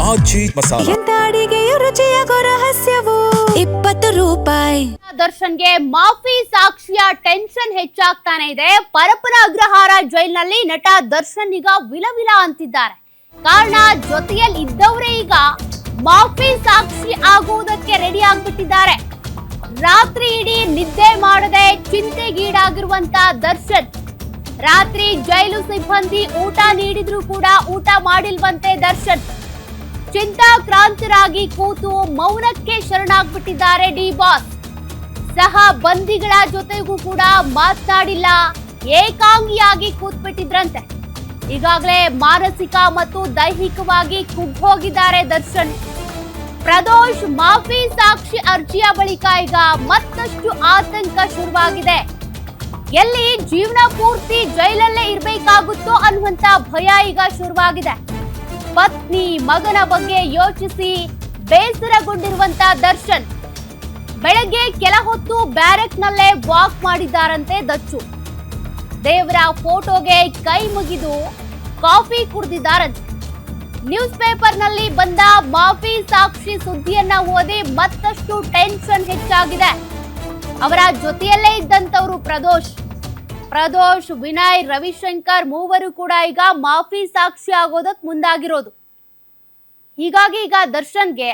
ಆಜಿ ಮಸಾಲ. ಎಂತ ಅಡಿಗೆಯ ರುಚಿಯಾಗೋ ರಹಸ್ಯವು 20 ರೂಪಾಯಿ. ದರ್ಶನ್ಗೆ ಮಾಫಿ ಸಾಕ್ಷಿಯ ಟೆನ್ಷನ್ ಹೆಚ್ಚಾಗ್ತಾನೆ ಇದೆ. ಪರಪ್ಪನ ಅಗ್ರಹಾರ ಜೈಲಿನಲ್ಲಿ ನಟ ದರ್ಶನ್ ಈಗ ವಿಲವಿಲ ಅಂತಿದ್ದಾರೆ. ಕಾರಣ ಜೊತೆಯಲ್ಲಿ ಇದ್ದವರೇ ಈಗ ಮಾಫಿ ಸಾಕ್ಷಿ ಆಗುವುದಕ್ಕೆ ರೆಡಿ ಆಗ್ಬಿಟ್ಟಿದ್ದಾರೆ. ರಾತ್ರಿ ಇಡೀ ನಿದ್ದೆ ಮಾಡದೆ ಚಿಂತೆಗೀಡಾಗಿರುವಂತ ದರ್ಶನ್ ರಾತ್ರಿ ಜೈಲು ಸಿಬ್ಬಂದಿ ಊಟ ನೀಡಿದ್ರು ಕೂಡ ಊಟ ಮಾಡಿಲ್ವಂತೆ. ದರ್ಶನ್ ಚಿಂತಾಕ್ರಾಂತರಾಗಿ ಕೂತು ಮೌನಕ್ಕೆ ಶರಣಾಗ್ಬಿಟ್ಟಿದ್ದಾರೆ. ಡಿ ಬಾಸ್ ಸಹ ಬಂದಿಗಳ ಜೊತೆಗೂ ಕೂಡ ಮಾತನಾಡಿಲ್ಲ, ಏಕಾಂಗಿಯಾಗಿ ಕೂತ್ಬಿಟ್ಟಿದ್ರಂತೆ. ಈಗಾಗಲೇ ಮಾನಸಿಕ ಮತ್ತು ದೈಹಿಕವಾಗಿ ಕುಗ್ಗೋಗಿದ್ದಾರೆ ದರ್ಶನ್. ಪ್ರದೋಷ್ ಮಾಫಿ ಸಾಕ್ಷಿ ಅರ್ಜಿಯ ಬಳಿಕ ಈಗ ಮತ್ತಷ್ಟು ಆತಂಕ ಶುರುವಾಗಿದೆ. ಎಲ್ಲಿ ಜೀವನ ಪೂರ್ತಿ ಜೈಲಲ್ಲೇ ಇರಬೇಕಾಗುತ್ತೋ ಅನ್ನುವಂತ ಭಯ ಈಗ ಶುರುವಾಗಿದೆ. ಪತ್ನಿ ಮಗನ ಬಗ್ಗೆ ಯೋಚಿಸಿ ಬೇಸರಗೊಂಡಿರುವಂತ ದರ್ಶನ್ ಬೆಳಗ್ಗೆ ಕೆಲ ಹೊತ್ತು ಬ್ಯಾರಕ್ನಲ್ಲೇ ವಾಕ್ ಮಾಡಿದ್ದಾರಂತೆ. ದಚ್ಚು ದೇವರ ಫೋಟೋಗೆ ಕೈ ಮುಗಿದು ಕಾಫಿ ಕುಡಿದಿದ್ದಾರಂತೆ. ನ್ಯೂಸ್ ಪೇಪರ್ ನಲ್ಲಿ ಬಂದ ಮಾಫಿ ಸಾಕ್ಷಿ ಸುದ್ದಿಯನ್ನ ಓದಿ ಮತ್ತಷ್ಟು ಟೆನ್ಷನ್ ಹೆಚ್ಚಾಗಿದೆ. ಅವರ ಜೊತೆಯಲ್ಲೇ ಇದ್ದಂತವರು ಪ್ರದೋಷ್, ವಿನಯ್, ರವಿಶಂಕರ್ ಮೂವರು ಕೂಡ ಈಗ ಮಾಫಿ ಸಾಕ್ಷಿ ಆಗೋದಕ್ಕೆ ಮುಂದಾಗಿರೋದು. ಹೀಗಾಗಿ ಈಗ ದರ್ಶನ್ಗೆ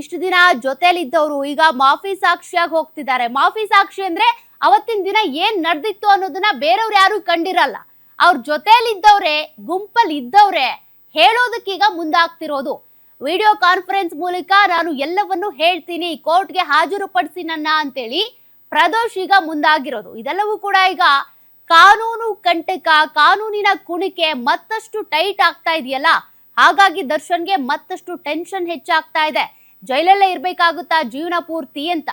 ಇಷ್ಟು ದಿನ ಜೊತೆಲಿದ್ದವರು ಈಗ ಮಾಫಿ ಸಾಕ್ಷಿಯಾಗಿ ಹೋಗ್ತಿದ್ದಾರೆ. ಮಾಫಿ ಸಾಕ್ಷಿ ಅಂದ್ರೆ ಅವತ್ತಿನ ದಿನ ಏನ್ ನಡೆದಿತ್ತು ಅನ್ನೋದನ್ನ ಬೇರೆಯವ್ರು ಯಾರು ಕಂಡಿರಲ್ಲ. ಅವ್ರ ಜೊತೆಲಿದ್ದವ್ರೆ, ಗುಂಪಲ್ಲಿ ಇದ್ದವ್ರೆ ಹೇಳೋದಕ್ಕೀಗ ಮುಂದಾಗ್ತಿರೋದು. ವಿಡಿಯೋ ಕಾನ್ಫರೆನ್ಸ್ ಮೂಲಕ ನಾನು ಎಲ್ಲವನ್ನೂ ಹೇಳ್ತೀನಿ, ಕೋರ್ಟ್ಗೆ ಹಾಜರುಪಡಿಸಿ ನನ್ನ ಅಂತೇಳಿ ಪ್ರದೋಷ್ ಈಗ ಮುಂದಾಗಿರೋದು. ಇದೆಲ್ಲವೂ ಕೂಡ ಈಗ ಕಾನೂನು ಕಂಟಕ, ಕಾನೂನಿನ ಕುಣಿಕೆ ಮತ್ತಷ್ಟು ಟೈಟ್ ಆಗ್ತಾ ಇದೆಯಲ್ಲ, ಹಾಗಾಗಿ ದರ್ಶನ್ಗೆ ಮತ್ತಷ್ಟು ಟೆನ್ಷನ್ ಹೆಚ್ಚಾಗ್ತಾ ಇದೆ. ಜೈಲಲ್ಲೇ ಇರ್ಬೇಕಾಗುತ್ತಾ ಜೀವನ ಪೂರ್ತಿ ಅಂತ.